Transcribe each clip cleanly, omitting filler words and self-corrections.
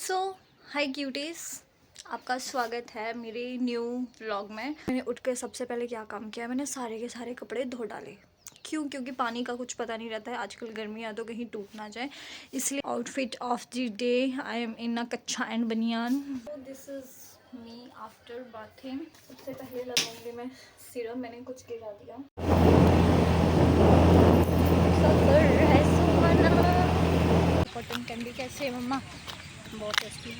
सो हाय cuties, आपका स्वागत है मेरे न्यू व्लॉग में। मैंने उठ के सबसे पहले क्या काम किया, मैंने सारे के सारे कपड़े धो डाले। क्योंकि पानी का कुछ पता नहीं रहता है, आजकल गर्मी आ तो कहीं टूट ना जाए, इसलिए outfit of the day I am in a कच्छा एंड बनियान। This is me after bathing. सबसे पहले लगाऊंगी मैं सीरम, मैंने कुछ गिरा दिया। कॉटन कैंडी कैसे है मम्मा? बहुत टेस्टी।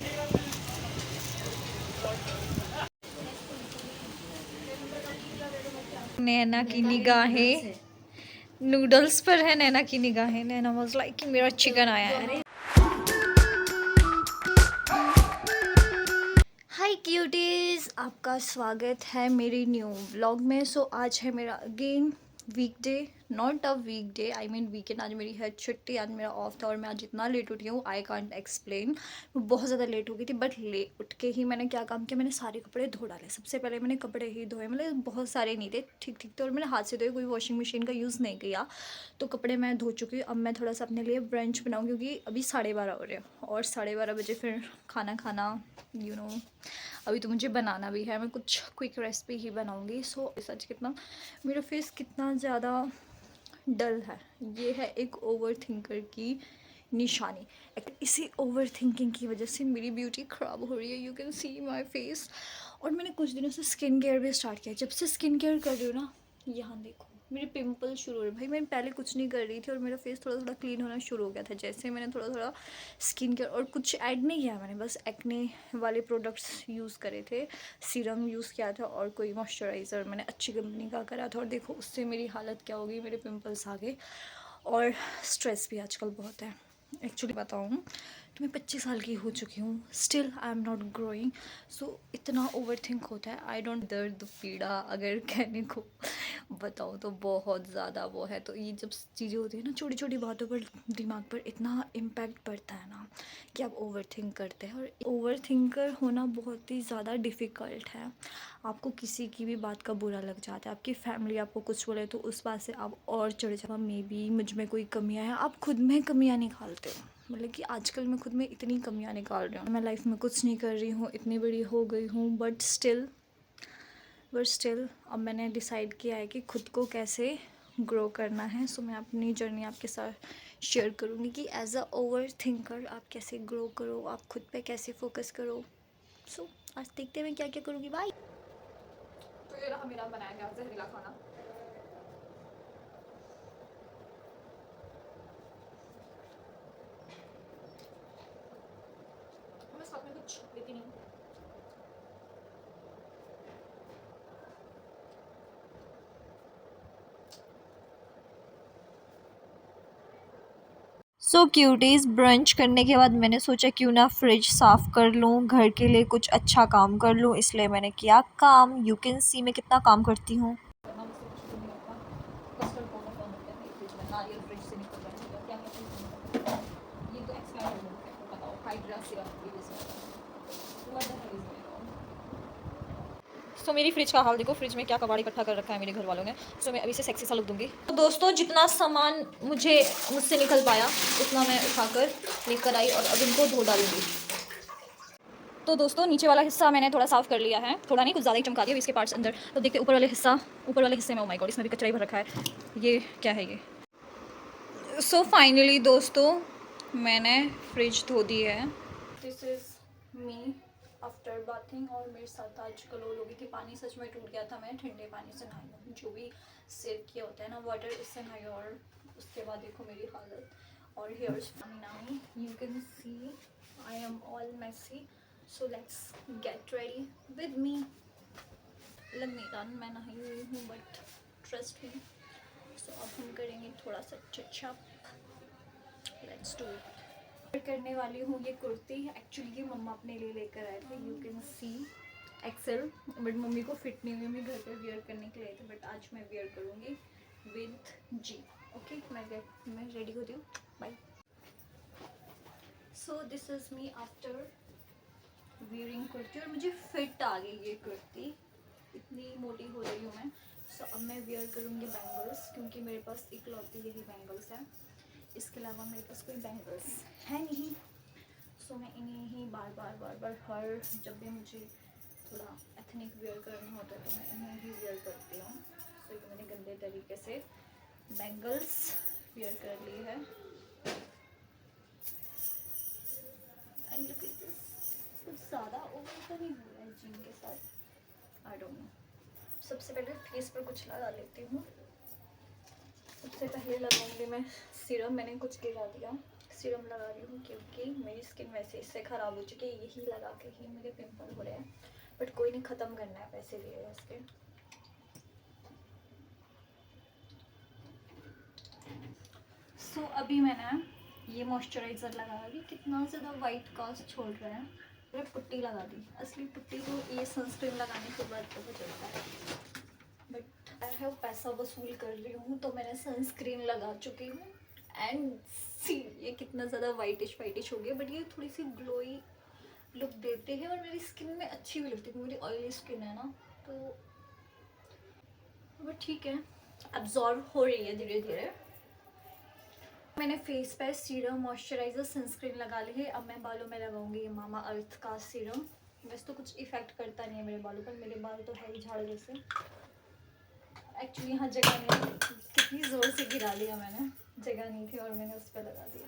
नैना की निगाहें नूडल्स पर है। नैना की निगाहें, नैना वाज लाइक कि मेरा चिकन आया है। हाय क्यूटीज, आपका स्वागत है मेरी न्यू व्लॉग में। सो आज है मेरा again weekday, not a weekday, I mean weekend. आज मेरी है छुट्टी, आज मेरा ऑफ था और मैं आज इतना लेट उठी हूँ, आई कांट एक्सप्लेन। मैं बहुत ज़्यादा लेट हो गई थी, बट ले उठ के ही मैंने क्या काम किया, मैंने सारे कपड़े धो डाले। सबसे पहले मैंने कपड़े ही धोए, मतलब बहुत सारे नहीं थे, ठीक ठीक थे, और मैंने हाथ से धोए, कोई वॉशिंग मशीन का यूज़ नहीं किया। तो कपड़े मैं धो चुकी हूँ। अब मैं थोड़ा सा अपने लिए ब्रंच बनाऊँ, क्योंकि अभी 12:30 हो रहे हैं और 12:30 बजे फिर खाना खाना, यू नो। अभी तो मुझे बनाना भी है, मैं कुछ क्विक रेसिपी ही बनाऊंगी। सो सच कितना मेरा फेस कितना ज़्यादा डल है, ये है एक ओवर थिंकर की निशानी। इसी ओवर थिंकिंग की वजह से मेरी ब्यूटी ख़राब हो रही है। You can C my face. और मैंने कुछ दिनों से स्किन केयर भी स्टार्ट किया। जब से स्किन केयर कर रही हूँ ना, यहाँ देखो मेरे पिंपल शुरू हो रहे। भाई मैं पहले कुछ नहीं कर रही थी और मेरा फेस थोड़ा थोड़ा क्लीन होना शुरू हो गया था, जैसे मैंने थोड़ा थोड़ा स्किन केयर और कुछ ऐड नहीं किया। मैंने बस एक्ने वाले प्रोडक्ट्स यूज़ करे थे, सीरम यूज़ किया था और कोई मॉइस्चराइज़र मैंने अच्छी कंपनी का करा था। और देखो उससे मेरी हालत क्या हो गई, मेरे पिंपल्स आ गए। और स्ट्रेस भी आजकल बहुत है। एक्चुअली बताऊँ तो मैं 25 साल की हो चुकी हूँ, still I am not growing. So इतना ओवर थिंक होता है। आई डोंट, दर्द पीड़ा अगर कहने को बताऊँ तो बहुत ज़्यादा वो है। तो ये जब चीज़ें होती है ना, छोटी छोटी बातों पर दिमाग पर इतना इम्पैक्ट पड़ता है ना, कि आप ओवर थिंक करते हैं। और ओवर थिंकर होना बहुत ही ज़्यादा डिफ़िकल्ट है। आपको किसी की भी बात का बुरा लग जाता है, आपकी फैमिली आपको कुछ बोले तो उस बात से आप और चढ़ जाओ। मे बी मुझ में कोई कमियाँ हैं, आप खुद में कमियाँ निकालते हो। मतलब कि आजकल मैं खुद में इतनी कमियाँ निकाल रही हूँ, मैं लाइफ में कुछ नहीं कर रही हूँ, इतनी बड़ी हो गई हूँ, बट स्टिल अब मैंने डिसाइड किया है कि खुद को कैसे ग्रो करना है। सो मैं अपनी जर्नी आपके साथ शेयर करूँगी कि एज अ ओवर थिंकर आप कैसे ग्रो करो, आप खुद पे कैसे फोकस करो। सो आज देखते हैं मैं क्या क्या करूँगी। बाय। तो ये रहा मेरा बनाया गया जहरीला खाना। मैं साथ में कुछ लेती नहीं हूँ। सो क्यूटीज, ब्रंच करने के बाद मैंने सोचा क्यों ना फ्रिज साफ़ कर लूँ, घर के लिए कुछ अच्छा काम कर लूँ, इसलिए मैंने किया काम। यू कैन सी मैं कितना काम करती हूँ। करना मुझसे कुछ भी नहीं होता। कस्टर्ड पाउडर कौन होता है फ्रिज में? नारियल फ्रिज से निकल रहा है, क्या क्या फ्रिज में निकल रहा है? ये तो एक्सपायर्ड हो गया है, बताओ। हाइड्रा सिरप यूज़ कर, what the hell is going on? So मेरी फ्रिज का हाल देखो, फ्रिज में क्या कबाड़ इकट्ठा कर रखा है मेरे घर वालों ने। सो मैं अभी से सेक्सी सा लुक दूंगी। तो दोस्तों, जितना सामान मुझसे निकल पाया उतना मैं उठाकर लेकर आई और अब इनको धो डालूंगी। तो दोस्तों, नीचे वाला हिस्सा मैंने थोड़ा साफ़ कर लिया है, थोड़ा नहीं कुछ ज़्यादा ही चमका दिया इसके पार्ट्स अंदर। तो देखते ऊपर वाले हिस्से में, ओ माय गॉड, इसमें भी कचरा ही भर रखा है। ये क्या है ये? सो फाइनली दोस्तों, मैंने फ्रिज धो दी है। This is me after bathing. और मेरे साथ आज कलोल हो गई थी, पानी सच में टूट गया था। मैं ठंडे पानी से नहाई हूँ, जो भी सेव किया होता है ना वाटर, उससे नहाई। और उसके बाद देखो मेरी हालत, और हेयर्स नामी, you can see I am all messy. So let's get ready with me. लग नहीं रहा मैं नहाई हुई हूँ, बट ट्रस्ट मी। सो अब हम करेंगे थोड़ा सा चचअप। Let's do it. करने वाली हूँ ये कुर्ती। एक्चुअली ये मम्मा अपने लिए लेकर आए थे, you can see XL, but mummy को फिट नहीं हुई, मैं घर पे वियर करने के लिए थे, बट आज मैं वियर करूँगी विद जी। ओके, मैं रेडी होती हूँ। Bye. So this is me after wearing kurti, और मुझे फिट आ गई ये कुर्ती, इतनी मोटी हो रही हूँ मैं। सो अब मैं वियर करूँगी बैंगल्स, क्योंकि मेरे पास इकलौती यही बैंगल्स है, इसके अलावा मेरे पास कोई बैंगल्स है नहीं। सो मैं इन्हें ही बार बार हर जब भी मुझे थोड़ा एथनिक वेयर करना होता है तो मैं इन्हें ही वेयर करती हूँ। सो ये मैंने गंदे तरीके से बैंगल्स वेयर कर ली है। एंड लुक एट दिस, कुछ ज़्यादा ओवर तो नहीं हो रहा है जीन के साथ, आई डोंट नो। सबसे पहले फेस पर कुछ लगा लेती हूँ। सबसे पहले लगाऊंगी मैं सीरम। मैंने कुछ गिरा दिया, सीरम लगा रही हूँ क्योंकि मेरी स्किन वैसे इससे ख़राब हो चुकी है। यही लगा के ही मेरे पिंपल हो रहे हैं, बट कोई नहीं, ख़त्म करना है पैसे लिए है इसके। सो अभी मैंने ये मॉइस्चराइज़र लगाया भी, कितना ज़्यादा वाइट कास्ट छोड़ रहा है। फिर पुट्टी लगा दी। असली पुट्टी तो ये सनस्क्रीन लगाने के बाद पता चलता है, बट आई हैव पैसा वसूल कर रही हूँ तो मैंने सनस्क्रीन लगा चुकी हूँ। एंड सी ये कितना ज़्यादा वाइटिश हो गया, बट ये थोड़ी सी ग्लोई लुक देते हैं और मेरी स्किन में अच्छी भी लगती है। मेरी ऑयली स्किन है ना, तो बट ठीक है, अब्जॉर्ब हो रही है धीरे धीरे। मैंने फेस पे सीरम, मॉइस्चराइज़र, सनस्क्रीन लगा ली है। अब मैं बालों में लगाऊंगी मामा अर्थ का सीरम। वैसे तो कुछ इफेक्ट करता नहीं है मेरे बालों पर, मेरे बाल तो है ही झाड़ जैसे। एक्चुअली यहाँ जगह नहीं, कितनी ज़ोर से गिरा लिया मैंने, जगह नहीं थी और मैंने उस पर लगा दिया।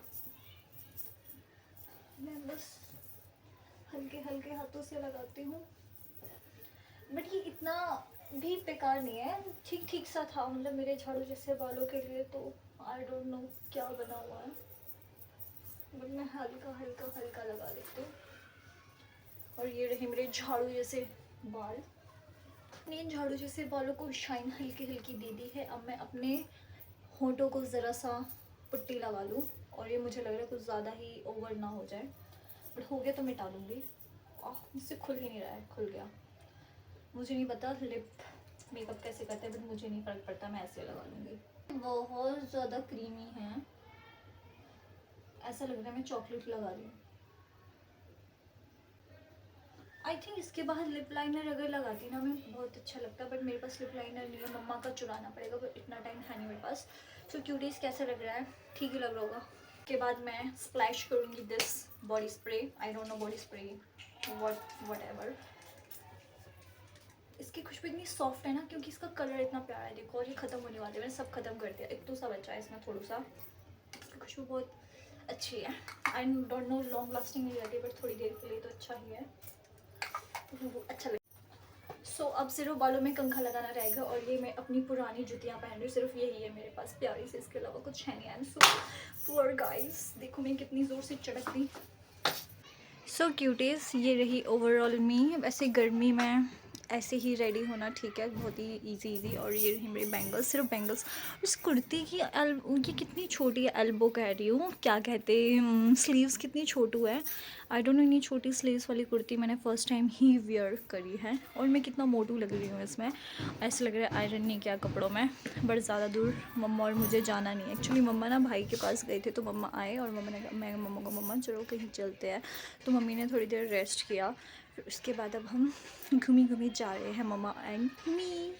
मैं बस हल्के हल्के हाथों से लगाती हूँ, बट ये इतना भी बेकार नहीं है, ठीक ठीक सा था। मतलब मेरे झाड़ू जैसे बालों के लिए तो आई डोंट नो क्या बना हुआ है, बट मैं हल्का हल्का हल्का लगा लेती हूँ। और ये रहे मेरे झाड़ू जैसे बाल। अपने झाड़ू जैसे बालों को शाइन हल्की हल्की दे दी है। अब मैं अपने होंठों को ज़रा सा पुट्टी लगा लूँ, और ये मुझे लग रहा है कुछ ज़्यादा ही ओवर ना हो जाए, बट हो गया तो मिटा लूँगी। मुझसे खुल ही नहीं रहा है, खुल गया। मुझे नहीं पता लिप मेकअप कैसे करते हैं, बट मुझे नहीं फ़र्क पड़ता, मैं ऐसे लगा लूँगी। बहुत ज़्यादा क्रीमी है, ऐसा लग रहा है मैं चॉकलेट लगा रही हूँ। आई थिंक इसके बाद लिप लाइनर अगर लगाती ना मैं, बहुत अच्छा लगता, बट मेरे पास लिप लाइनर नहीं है, मम्मा का चुराना पड़ेगा, बट इतना टाइम है नहीं मेरे पास। सो क्यूटीज कैसा लग रहा है? ठीक ही लग रहा होगा। उसके बाद मैं स्प्लैश करूँगी this body spray, I don't know body spray what ever. इसकी खुशबू इतनी सॉफ्ट है ना, क्योंकि इसका कलर इतना प्यारा है। देखो, और ये ख़त्म होने वाले, मैंने सब खत्म कर दिया, एक तो सा बचा है इसमें थोड़ा सा। इसकी खुशबू बहुत अच्छी है। I don't know long lasting नहीं रहती, बट थोड़ी देर के लिए तो अच्छा ही है, अच्छा लगे। सो अब सिर्फ बालों में कंघा लगाना रहेगा, और ये मैं अपनी पुरानी जुतियाँ पहन रही हूँ, सिर्फ यही है मेरे पास प्यारी से, इसके अलावा कुछ है नहीं। I am so poor guys, देखो मैं कितनी ज़ोर से चढ़क दी। सो क्यूटीज, ये रही ओवरऑल मी। वैसे गर्मी में ऐसे ही रेडी होना ठीक है, बहुत ही इजी। और ये रही मेरी बैंगल्स, सिर्फ बैंगल्स। उस कुर्ती की ये कितनी छोटी है, एल्बो कह रही हूँ, क्या कहते हैं, स्लीव्स कितनी छोटू है। आई डोंट नो, इतनी छोटी स्लीव्स वाली कुर्ती मैंने फ़र्स्ट टाइम ही वियर करी है, और मैं कितना मोटू लग रही हूँ इसमें। ऐसे लग रहा है आयरन नहीं किया कपड़ों में। बट ज़्यादा दूर मम्मा और मुझे जाना नहीं है। एक्चुअली मम्मा ना भाई के पास गए थे, तो मम्मा आए और मम्मा ने, मैं मम्मा को, मम्मा चलो कहीं चलते हैं, तो मम्मी ने थोड़ी देर रेस्ट किया। फिर उसके बाद अब हम घूमी घूमी जा रहे हैं, मम्मा एंड मी।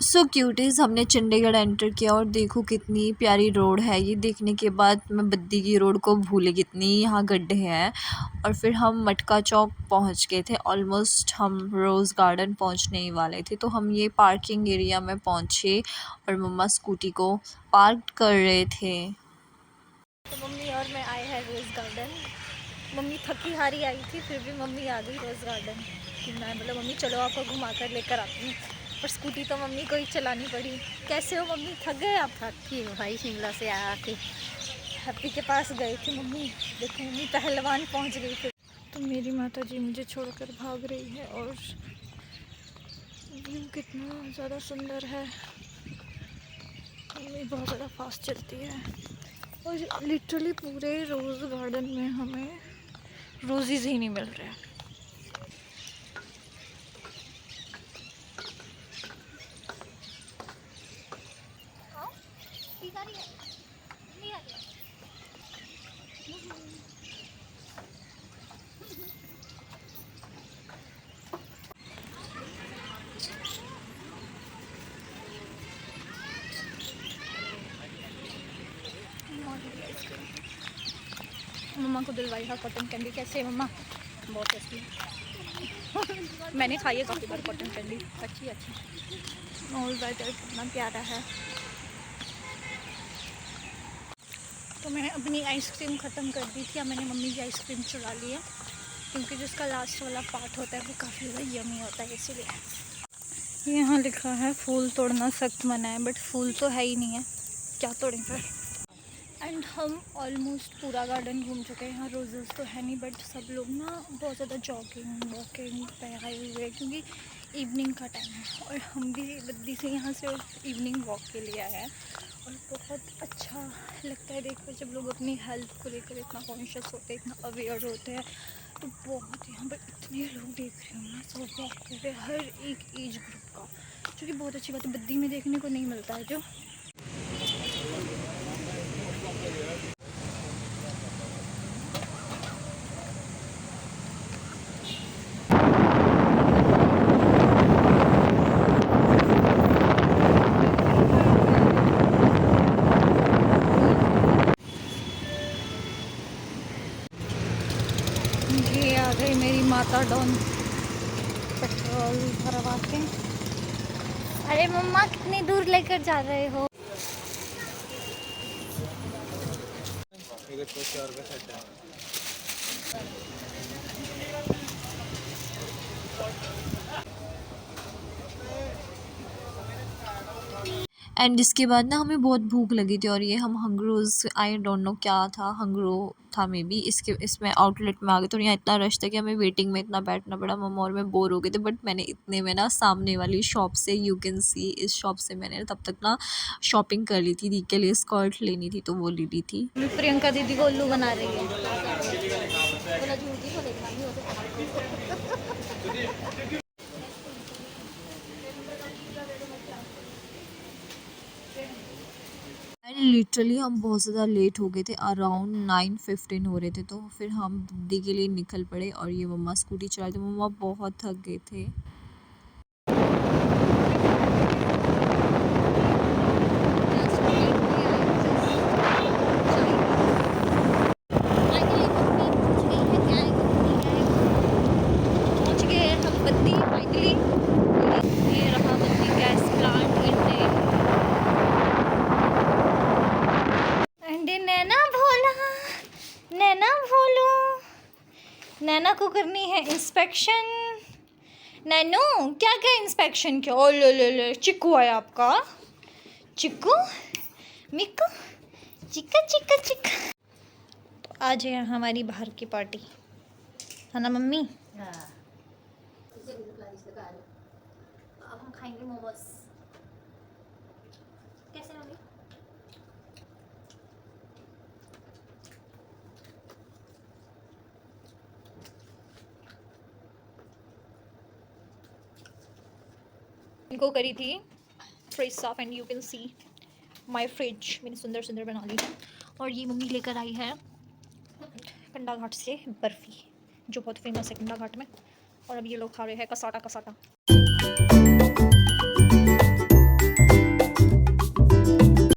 सो क्यूटीज़, हमने चंडीगढ़ एंटर किया और देखो कितनी प्यारी रोड है। ये देखने के बाद मैं बद्दी की रोड को भूल गई, कितनी यहाँ गड्ढे हैं। और फिर हम मटका चौक पहुँच गए थे, ऑलमोस्ट हम रोज़ गार्डन पहुँचने ही वाले थे। तो हम ये पार्किंग एरिया में पहुँचे और मम्मा स्कूटी को पार्क कर रहे थे। तो मम्मी और मैं आए हैं रोज़ गार्डन। मम्मी थकी हारी आई थी, फिर भी मम्मी आ गई रोज़ गार्डन कि मैं बोला मम्मी चलो आपको घुमा कर लेकर आती हूँ, पर स्कूटी तो मम्मी को ही चलानी पड़ी। कैसे हो मम्मी, थक गए आप? थकी हूँ भाई, शिमला से आके। हैप्पी के पास गए थे मम्मी, देखो मम्मी पहलवान पहुंच गई थी। तो मेरी माता जी मुझे छोड़कर भाग रही है और व्यू कितना ज़्यादा सुंदर है। मम्मी बहुत ज़्यादा फास्ट चलती है और लिटरली पूरे रोज़ गार्डन में हमें रोज़ीज़ ही नहीं मिल रहे हैं। मम्मा को दिलवाई है कॉटन कैंडी। कैसे है मम्मा? बहुत टेस्टी है। मैंने खाई है काफ़ी बार कॉटन कैंडी, अच्छी अच्छी। और वेदर कितना प्यारा है। तो मैंने अपनी आइसक्रीम ख़त्म कर दी थी। अब मैंने मम्मी की आइसक्रीम चुरा ली है क्योंकि जिसका लास्ट वाला पार्ट होता है वो काफ़ी ज़्यादा यमी होता है, इसीलिए। यहाँ लिखा है फूल तोड़ना सख्त मना है, बट फूल तो है ही नहीं है, क्या तोड़ें फिर। एंड हम ऑलमोस्ट पूरा गार्डन घूम चुके हैं। यहाँ रोजेस तो है नहीं, बट सब लोग ना बहुत ज़्यादा जॉगिंग वॉकिंग पे आए हुए हैं क्योंकि इवनिंग का टाइम है। और हम भी बद्दी से यहाँ से इवनिंग वॉक के लिए आए हैं और बहुत अच्छा लगता है देखकर जब लोग अपनी हेल्थ को लेकर इतना कॉन्शियस होते हैं, इतना अवेयर होते हैं। तो बहुत यहाँ पर इतने लोग देख रहे हो ना, सब वॉक कर रहे हैं, हर एक एज ग्रुप का, जो कि बहुत अच्छी बात है, बद्दी में देखने को नहीं मिलता है जो। ये आ गई मेरी माता डॉन पेट्रोल भरवा के। अरे मम्मा कितनी दूर लेकर जा रहे हो? एंड इसके बाद ना हमें बहुत भूख लगी थी और ये हम हंगरोज़, आई डोंट नो क्या था, हंगरो था मे बी, इसमें आउटलेट में आ गए थे और यहाँ इतना रश था कि हमें वेटिंग में इतना बैठना पड़ा। मम्मा और मैं बोर हो गए थे, बट मैंने इतने में ना सामने वाली शॉप से, यू कैन सी, इस शॉप से मैंने तब तक ना शॉपिंग कर ली थी। दी के लिए स्कर्ट लेनी थी तो वो ले ली थी। प्रियंका दीदी को उल्लू बना रही है। बोला झूठी को देखना नहीं होता। एंड लिटरली हम बहुत ज़्यादा लेट हो गए थे, अराउंड 9:15 हो रहे थे, तो फिर हम दी के लिए निकल पड़े और ये मम्मा स्कूटी चला रही थी। मम्मा बहुत थक गए थे। नैना को करनी है इंस्पेक्शन। नैनू क्या क्या इंस्पेक्शन किया? ओ ले चिक्कू है आपका, चिक्कू मिक्कू चिक्का चिक्का चिक्का। तो आज है हमारी बाहर की पार्टी, है ना मम्मी? अब हम खाएंगे मोमोज। कैसे मम्मी? इनको करी थी फ्रिज साफ and you can see my fridge मैंने सुंदर सुंदर बना ली। और ये मम्मी लेकर आई है कंडा घाट से बर्फ़ी, जो बहुत फेमस है कंडा घाट में। और अब ये लोग खा रहे हैं कसाटा कसाटा।